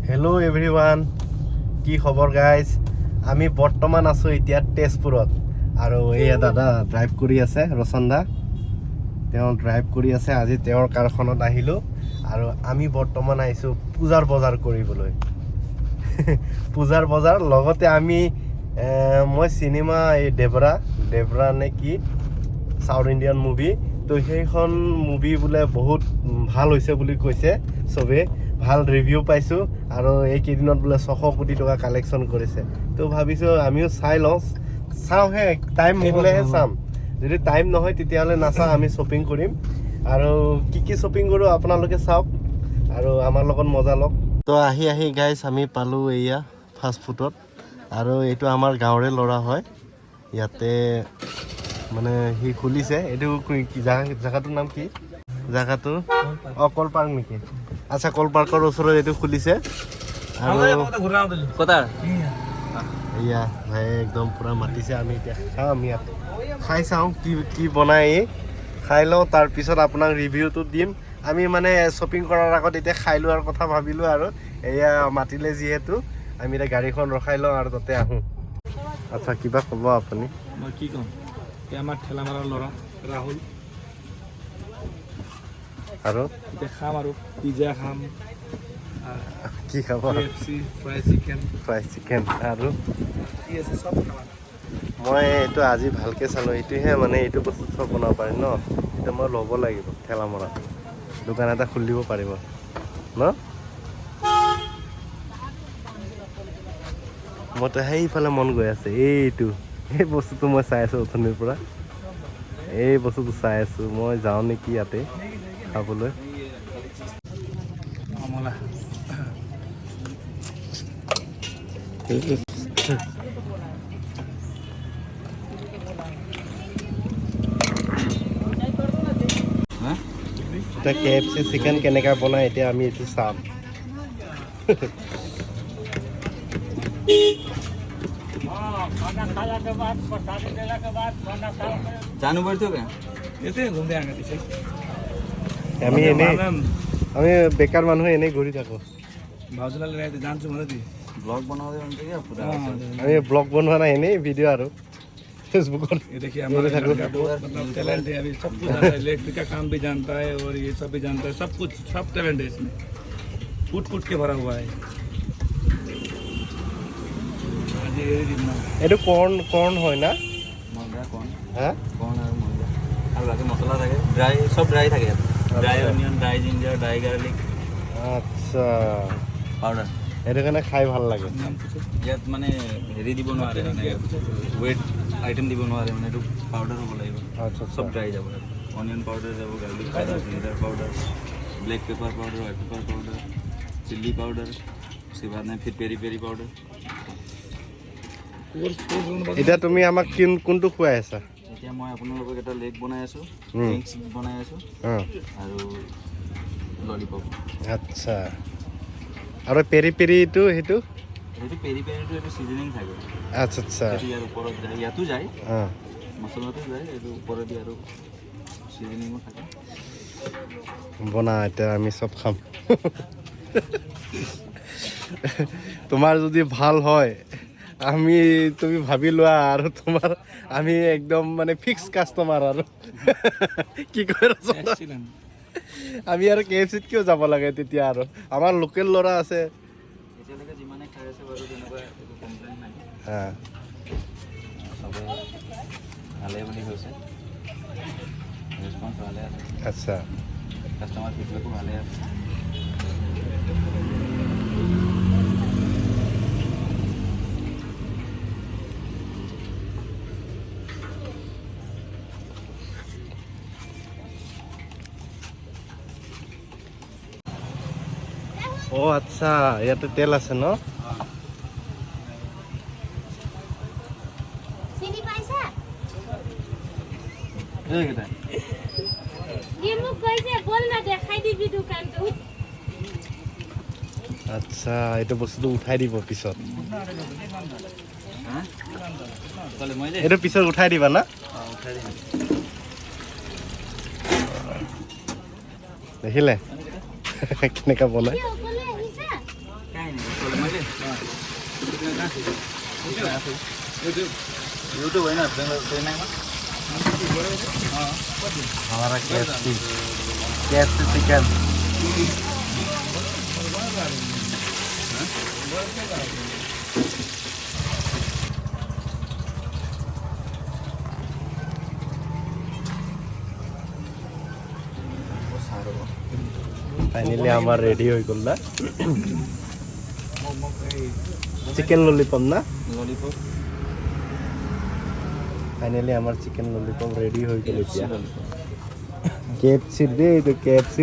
Hello' everyone, কি খবৰ guys? আমি বৰ্তমান আছোঁ এতিয়া তেজপুৰত আৰু এয়া দাদা ড্ৰাইভ কৰি আছে, ৰচন দা। তেওঁ ড্ৰাইভ কৰি আছে। আজি তেওঁৰ কাৰখনত আহিলোঁ আৰু আমি বৰ্তমান আহিছোঁ পূজাৰ বজাৰ কৰিবলৈ। পূজাৰ বজাৰ লগতে আমি মই চিনেমা এই দেৱৰা নে কি চাউথ ইণ্ডিয়ান মুভি, তো সেইখন মুভি বোলে বহুত ভাল হৈছে বুলি কৈছে চবেই, ভাল ৰিভিউ পাইছোঁ আৰু এইকেইদিনত বোলে 600 কোটি টকা কালেকশ্যন কৰিছে। তো ভাবিছোঁ আমিও চাওঁহে, টাইম হ'লেহে চাম। যদি টাইম নহয় তেতিয়াহ'লে নাচাওঁ, আমি শ্বপিং কৰিম আৰু কি শ্বপিং কৰোঁ আপোনালোকে চাওক আৰু আমাৰ লগত মজা লওক। তো আহি গাইজ আমি পালোঁ এয়া ফাষ্ট ফুডত, আৰু এইটো আমাৰ গাঁৱৰে ল'ৰা হয়। ইয়াতে মানে সি খুলিছে। এইটো জেগাটোৰ নাম কি? জেগাটো কল পাৰ্ক নেকি? আচ্ছা, কল পাৰ্কৰ ওচৰত এইটো খুলিছে। আৰু এয়া ভাই একদম পূৰা মাতিছে। আমি এতিয়া খাম, ইয়াত খাই চাওঁ কি বনাই, খাই লওঁ, তাৰপিছত আপোনাক ৰিভিউটো দিম। আমি মানে শ্বপিং কৰাৰ আগত এতিয়া খাই লোৱাৰ কথা ভাবিলোঁ আৰু এয়া মাতিলে যিহেতু আমি এতিয়া গাড়ীখন ৰখাই লওঁ আৰু তাতে আহোঁ। আচ্ছা, কিবা ক'ব আপুনি? মই কি ক'ম, আমাৰ ঠেলামাৰাৰ ল'ৰা ৰাহুল। আৰু এতিয়া খাম আৰু পিজ্জা খাম, কি খাব? KFC, ফ্ৰাই চিকেন আৰু কি আছে চব খাম। মই এইটো আজি ভালকৈ চালোঁ, এইটোহে মানে এইটো বস্তু চব বনাব পাৰি ন। এইটো মই ল'ব লাগিব। ঠেলামৰাত দোকান এটা খুলি দিব পাৰিব ন? মইতো সেইফালে মন গৈ আছে। এই বস্তুটো মই চাই আছোঁ অথনিৰ পৰা, এই বস্তুটো চাই আছোঁ। মই যাওঁ নেকি ইয়াতে খাবলৈ। কমলা এতিয়া KFC চিকেন কেনেকৈ বনায় এতিয়া আমি এইটো চাম। जानू पड़ते हो क्या? ऐसे घूमते आगे पीछे আমি বেকাৰ মানুহে এনেই ঘূৰি থাকোঁ। भावजूला ले जानছো मदद ब्लॉग बनाओ दे क्या पूरा আমি ব্লগ বনোৱা নাই, এনেই ভিডিঅ' আৰু फेसबुक। ये देखिए हमारा लड़का बहुत मतलब टैलेंट है, अभी सब कुछ जानता है, इलेक्ट्रिक का काम भी जानता है और ये सब भी जानता है, सब टैलेंट है इसमें, कूट के भरा हुआ है। এইটো কৰ্ণ হয় না? ময়দা কৰ্ণ, হা কৰ্ণ আৰু ময়দা আৰু বাকী মছলা থাকে, চব ড্ৰাই থাকে। Dry onion, dry ginger, dry garlic, আচ্ছা, পাউডাৰ। সেইটো কাৰণে খাই ভাল লাগে। ইয়াত মানে হেৰি দিব নোৱাৰে, মানে ৱেট আইটেম দিব নোৱাৰে, মানে এইটো পাউডাৰ হ'ব লাগিব। আচ্ছা, চব ড্ৰাই যাব, অনিয়ন পাউডাৰ যাব, garlic powder, ginger powder, black pepper powder, white pepper powder, chilli powder, उसके बाद में फिर पेरी पेरी पाउडर। এতিয়া তুমি আমাক কোনটো খুৱাই আছা? এতিয়া মই আপোনালোকক এটা লেগ বনাই আছোঁ, উইংছ বনাই আছোঁ আৰু ললিপপ। আচ্ছা, আৰু পেৰি পেৰিটো সেইটো পেৰি পেৰিটো এইটো চিজনিং থাকে। আচ্ছা আচ্ছা, ইয়াৰ ওপৰত যায়, ইয়াতো যায়, মছলাটো যায়, এইটো ওপৰত দিয়ে আৰু চিজনিঙো থাকে। বনা, এতিয়া আমি চব খাম। তোমাৰ যদি ভাল হয় তুমি ভাবি লোৱা আৰু আমি একদম মানে ফিক্স কাষ্টমাৰ আৰু কি কয়, আমি আৰু KFCত কিয় যাব লাগে তেতিয়া? আৰু আমাৰ লোকেল ল'ৰা আছে, এতিয়ালৈকে যিমানে খাই আছে বাৰু তেনেকুৱা একো কমপ্লেইন নাই, চবে ভালেই বুলি কৈছে, ৰেচপন্স ভালে আছে। আচ্ছা, কাষ্টমাৰ ফিডবেকো ভালে আছে। আচ্ছা, ইয়াতে তেল আছে ন? আচ্ছা, এইটো বস্তুটো উঠাই দিব পিছত, এইটো পিছত উঠাই দিবা না? দেখিলে কেনেকৈ বনায়? यूट्यूब है ना चेन्नई में हमारा KFC चिकन फाइनली हमार रेडी हो गल ना चिकन लॉलीपॉप ना लॉलीपॉप फाइनली हमार चिकन लॉलीपॉप रेडी हो गल এতিয়া KFC দে তো KFC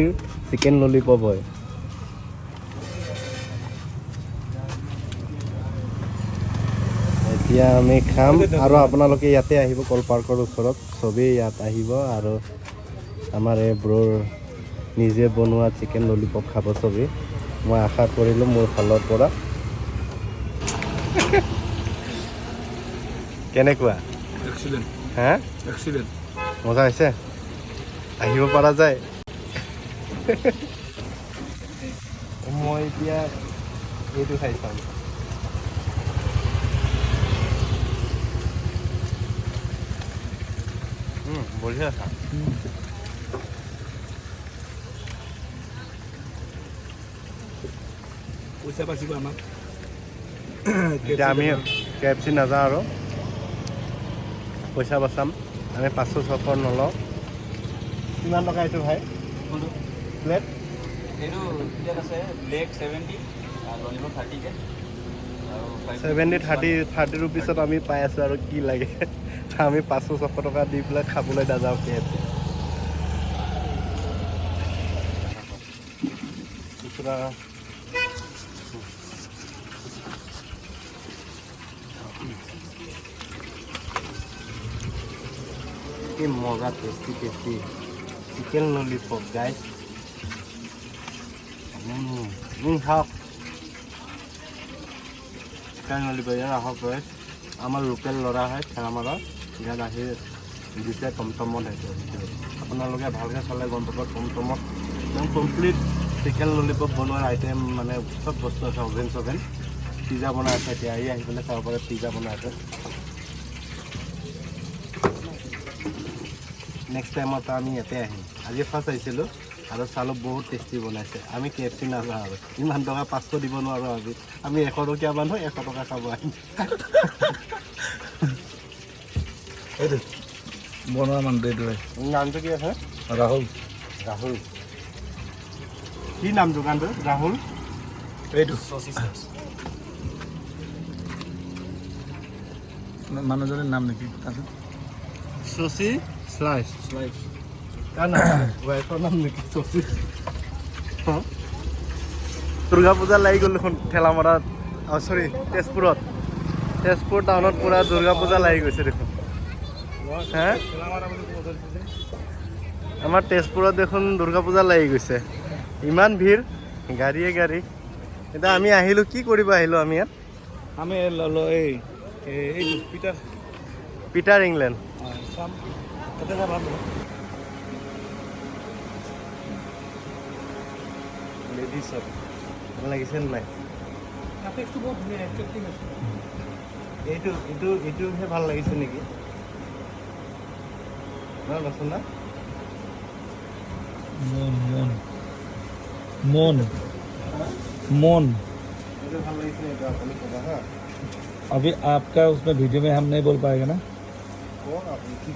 চিকেন ললিপপ হয় এতিয়া আমি খাম আৰু আপোনালোকে ইয়াতে আহিব কল পাৰ্কৰ ওচৰত সবেই ইয়াত আহিব আৰু আমাৰ এই ব্ৰৰ নিজে বনোৱা চিকেন ললিপপ খাব সবেই মই আশা কৰিলোঁ মোৰ ফালৰ পৰা কেনেকুৱা एक्सीलेंट হা एक्सीलेंट মজা হৈছে আহিব পৰা যায় মই এতিয়া এইটো খাই চাম বঢ়িয়া খা পইচা বাচিব আমাক এতিয়া আমি KFC নাযাওঁ আৰু পইচা বচাম আমি 500-600 নলওঁ কিমান টকা এইটো ভাই প্লেট এইটো টিকেট আছে ব্লেক 70 আৰু ললিপপ 30 কে আৰু 30 ৰুপিছত আমি পাই আছোঁ আৰু কি লাগে আমি 500-600 টকা দি পেলাই খাবলৈ নাযাওঁ KFC খুচুৰা কি মজা টেষ্টি চিকেন ললিপপ গাইজ খাওক চিকেন ললিপপ ইয়াত আহক গাইজ আমাৰ লোকেল ল'ৰা হয় ঠেলামাৰা ইয়াত আহি দিছে টমটমত আহিছে আপোনালোকে ভালকৈ চালে গম পাব টমটমত একদম কমপ্লিট চিকেন ললিপপ বনোৱাৰ আইটেম মানে চব বস্তু আছে অভেন পিজ্জা বনাই আছে এতিয়া আহি পেলাই চাব পাৰে পিজ্জা বনাই আছে নেক্সট টাইমত আমি ইয়াতে আহিম আজি ফাৰ্ষ্ট আহিছিলোঁ আৰু চালোঁ বহুত টেষ্টি বনাইছে আমি KFC নাযাওঁ আৰু ইমান টকা 500 দিব নোৱাৰোঁ আমি 100 টকীয়া মানুহ 100 টকা খাব আহিম এইটো বনোৱা মানুহটো এইটোৱে নামটো কি আছে ৰাহুল কি নাম দোকানটো ৰাহুল এইটো মানুহজনৰ নাম নেকি আছে শশী স্লাইচ শ্লাইচ কাৰ নাম ৱাইফৰ নাম নেকি শশী দুৰ্গা পূজা লাগি গ'ল দেখোন ঠেলামৰাত চৰি তেজপুৰ টাউনত পূৰা দুৰ্গা পূজা লাগি গৈছে দেখোন হা আমাৰ তেজপুৰত দেখোন দুৰ্গা পূজা লাগি গৈছে ইমান ভিৰ গাড়ীয়ে গাড়ী এতিয়া আমি আহিলোঁ কি কৰিব আহিলোঁ আমি ইয়াত আমি এই পিটাৰ ইংলেণ্ড চাম তাতে যাম লেডিছত ভাল লাগিছে নাই এইটোহে ভাল লাগিছে নেকি নহয় না मोन এইটো ভাল লাগিছে এইটো আপুনি ক'বা হা अभी आपका उसमें वीडियो में हम नहीं बोल पाएगा ना কওক আপুনি কি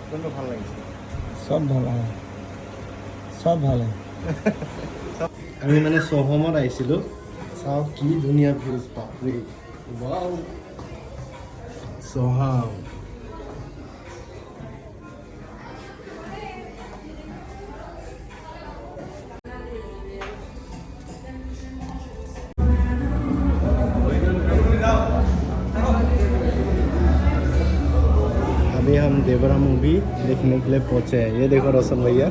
কোনটো ভাল লাগিছে सब भला है सब भला है আমি মানে চহমত আহিছিলোঁ চাওক কি ধুনীয়া ভিউজ বাপৰে ৱাও চহাম अभी हम देवरा मूवी देखने के लिए पहुंचे हैं ये देखो रोशन भैया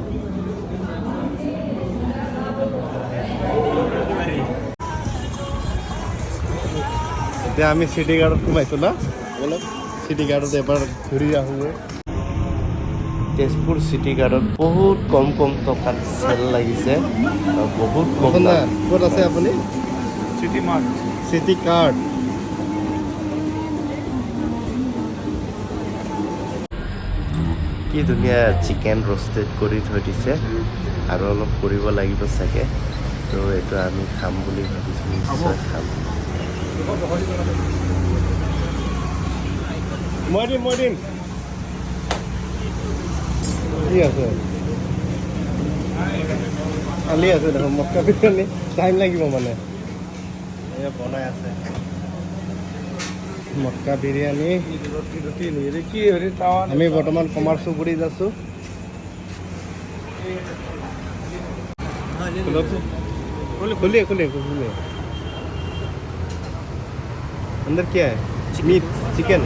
এতিয়া আমি সিটি গাৰ্ডত সোমাইছোঁ না অলপ সিটি গাৰ্ডত এবাৰ ঘূৰি আহোঁগৈ তেজপুৰ চিটি কাৰ্ডত বহুত কম টকাত চেল লাগিছে আৰু বহুত কম দাম। ক'ত আছে আপুনি? City mart city card. কি ধুনীয়া চিকেন ৰষ্টেড কৰি থৈ দিছে আৰু অলপ কৰিব লাগিব চাগে। তো এইটো আমি খাম বুলি ভাবিছোঁ, নিশ্চয় খাম। মই দিম কি আছে খালি আছে দেখোন মক্কা বিৰিয়ানী। টাইম লাগিব মানে এয়া বনাই আছে মক্কা বিৰিয়ানী। আমি বৰ্তমান কমাৰ চুবুৰীত আছোঁ। खुले अंदर क्या है? Meat chicken.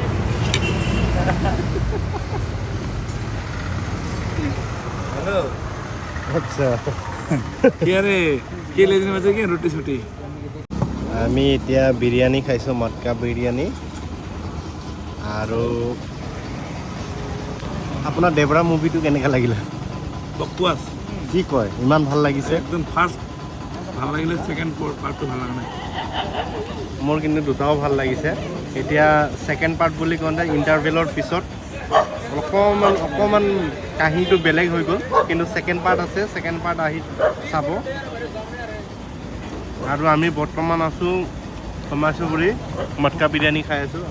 हेलो अच्छा क्या रे के लेने में क्या रोटी छोटी আমি এতিয়া বিৰিয়ানী খাইছোঁ, মটকা বিৰিয়ানী। আৰু আপোনাৰ দেৱৰা মুভিটো কেনেকৈ লাগিলে? बकवास কি কয়, ইমান ভাল লাগিছে? एकदम फास्ट ভাল লাগিলে সেকেন্ড পার্টটো ভাল লাগা নাই মোৰ কিন্তু দুটাও ভাল লাগিছে। এতিয়া ছেকেণ্ড পাৰ্ট বুলি কওঁতে ইণ্টাৰভেলৰ পিছত অকণমান কাহিনীটো বেলেগ হৈ গ'ল, কিন্তু ছেকেণ্ড পাৰ্ট আছে। ছেকেণ্ড পাৰ্ট আহি চাব। আৰু আমি বৰ্তমান আছোঁ কমাৰচুবুৰী, মটকা বিৰিয়ানী খাই আছোঁ।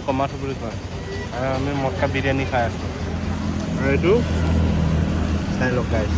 কমাৰচুবুৰী কয় আৰু আমি মটকা বিৰিয়ানী খাই আছোঁ। আৰু এইটো চাই লওক গাইছ।